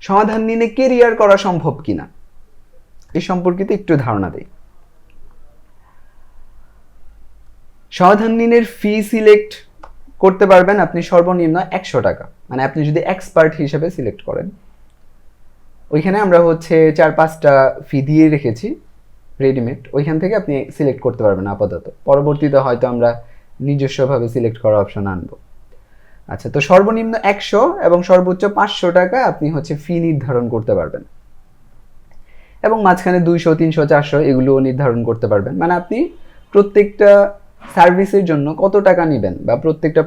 সমাধান নিয়ে কেরিয়ার করা সম্ভব কিনা এই সম্পর্কিত একটু ধারণা দেই। সমাধান নিনের ফি সিলেক্ট করতে পারবেন আপনি সর্বনিম্ন 100 টাকা, মানে আপনি যদি এক্সপার্ট হিসেবে সিলেক্ট করেন। ওইখানে আমরা হচ্ছে 4-5টা ফি দিয়ে রেখেছি রেডিমেড, ওইখান থেকে আপনি সিলেক্ট করতে পারবেন আপাতত। পরবর্তীতে হয়তো আমরা নিজস্বভাবে সিলেক্ট করার অপশন আনবো। আচ্ছা, তো সর্বনিম্ন 100 এবং সর্বোচ্চ 500 টাকা আপনি হচ্ছে ফি নির্ধারণ করতে পারবেন, এবং মাঝখানে 200, 300, 400 এগুলোও নির্ধারণ করতে পারবেন। মানে আপনি প্রত্যেকটা সার্ভিসের জন্য কত টাকা নেবেন, বা প্রত্যেকটা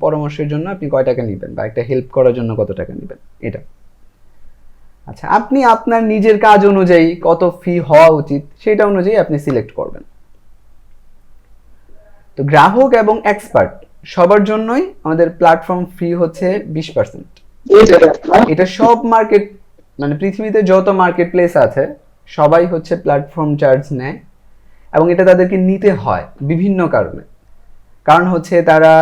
পরামর্শের জন্য আপনি কয় টাকা নেবেন, বা একটা হেল্প করার জন্য কত টাকা নেবেন, এটা। আচ্ছা, আপনি আপনার নিজের কাজ অনুযায়ী কত ফি হওয়া উচিত সেটা অনুযায়ী আপনি সিলেক্ট করবেন। তো গ্রাহক এবং এক্সপার্ট সবার জন্যই আমাদের প্ল্যাটফর্ম ফি হচ্ছে 20%। এটা সব মার্কেট, মানে পৃথিবীতে যত মার্কেট প্লেস আছে সবাই হচ্ছে প্ল্যাটফর্ম চার্জ নেয়, এবং এটা তাদেরকে নিতে হয় বিভিন্ন কারণে। কারণ হচ্ছে তারা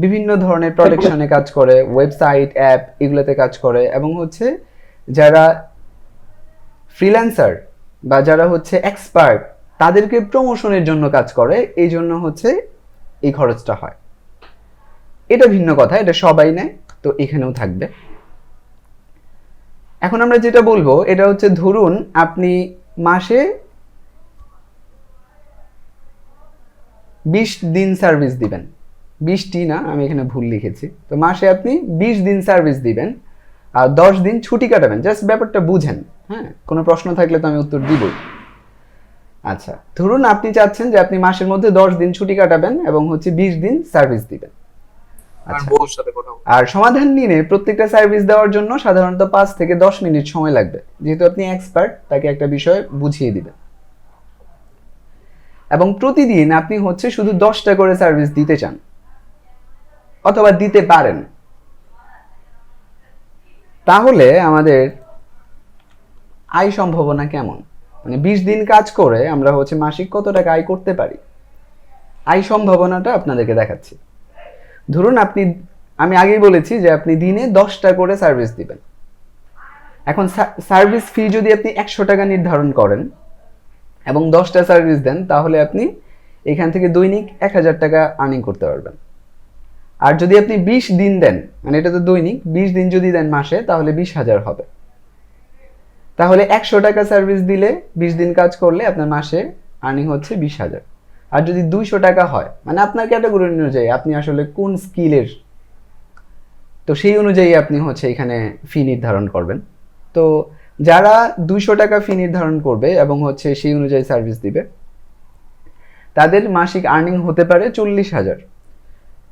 বিভিন্ন ধরনের প্রোটেকশনে কাজ করে, ওয়েবসাইট, অ্যাপ এগুলোতে কাজ করে, এবং হচ্ছে যারা ফ্রিল্যান্সার বা যারা হচ্ছে এক্সপার্ট তাদেরকে প্রমোশনের জন্য কাজ করে, এই জন্য হচ্ছে এই খরচটা হয়। এটা ভিন্ন কথা, এটা সবাই নেয়, তো এখানেও থাকবে। এখন আমরা যেটা বলবো এটা হচ্ছে, ধরুন আপনি মাসে 20 দিন সার্ভিস দিবেন, 20টি না, আমি এখানে ভুল লিখেছি। তো মাসে আপনি 20 দিন সার্ভিস দিবেন আর 10 দিন ছুটি কাটাবেন। জাস্ট ব্যাপারটা বুঝেন, হ্যাঁ? কোনো প্রশ্ন থাকলে তো আমি উত্তর দিবই। আচ্ছা, ধরুন আপনি চাচ্ছেন যে আপনি মাসের মধ্যে 10 দিন ছুটি কাটাবেন এবং হচ্ছে 20 দিন সার্ভিস দিবেন। আচ্ছা, আর সমাধান নিয়ে প্রত্যেকটা সার্ভিস দেওয়ার জন্য সাধারণত 5 থেকে 10 মিনিট সময় লাগবে, যেহেতু আপনি এক্সপার্ট, তাকে একটা বিষয় বুঝিয়ে দিবেন। এবং প্রতিদিন আপনি হচ্ছে শুধু 10টা করে সার্ভিস দিতে চান অথবা দিতে পারেন, তাহলে আমাদের আয় সম্ভাবনা কেমন, মানে 20 দিন কাজ করে আমরা হচ্ছে মাসিক কত টাকা আয় করতে পারি, আয় সম্ভাবনাটা আপনাদেরকে দেখাচ্ছি। ধরুন আমি আগেই বলেছি যে আপনি দিনে 10টা করে সার্ভিস দিবেন। এখন সার্ভিস ফি যদি আপনি 100 টাকা নির্ধারণ করেন এবং 10টা সার্ভিস দেন, তাহলে আপনি এখান থেকে দৈনিক 1000 টাকা আর্নিং করতে পারবেন। আর যদি আপনি 20 দিন দেন, মানে এটা তো দৈনিক, 20 দিন যদি দেন মাসে, তাহলে 20,000 হবে। তাহলে 100 টাকা সার্ভিস দিলে 20 দিন কাজ করলে আপনার মাসে আর্নিং হচ্ছে 20,000। আর যদি 200 টাকা হয়, মানে আপনার ক্যাটাগরি অনুযায়ী আপনি আসলে কোন স্কিলের, তো সেই অনুযায়ী আপনি হচ্ছে এখানে ফি নির্ধারণ করবেন। তো যারা 200 টাকা ফি নির্ধারণ করবে এবং হচ্ছে সেই অনুযায়ী সার্ভিস দিবে, তাদের মাসিক আর্নিং হতে পারে 40,000।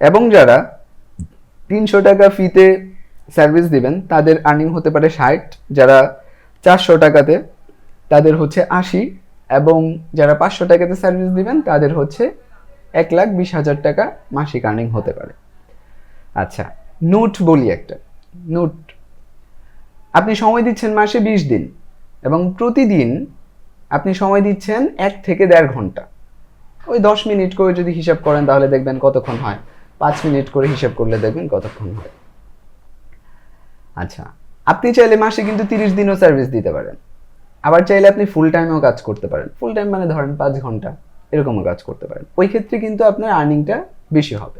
এবং যারা 300 টাকা ফিতে সার্ভিস দিবেন তাদের আর্নিং হতে পারে 60, যারা 400 টাকাতে তাদের হচ্ছে 80, এবং যারা 500 টাকাতে সার্ভিস দিবেন তাদের হচ্ছে 1,20,000 টাকা মাসিক আর্নিং হতে পারে। আচ্ছা, নোট বলি একটা নোট। আপনি সময় দিচ্ছেন মাসে 20 দিন, এবং প্রতিদিন আপনি সময় দিচ্ছেন 1 থেকে 1.5 ঘন্টা। ওই 10 মিনিট করে যদি হিসাব করেন তাহলে দেখবেন কতক্ষণ হয়, 5 মিনিট করে হিসাব করলে দেখবেন কতক্ষণ হয়। আচ্ছা, আপনি চাইলে মাসে কিন্তু 30 দিনও সার্ভিস দিতে পারেন, আবার চাইলে আপনি ফুল টাইমেও কাজ করতে পারেন। ফুল টাইম মানে ধরেন 5 ঘন্টা এরকমও কাজ করতে পারেন। ওই ক্ষেত্রে কিন্তু আপনার আর্নিংটা বেশি হবে।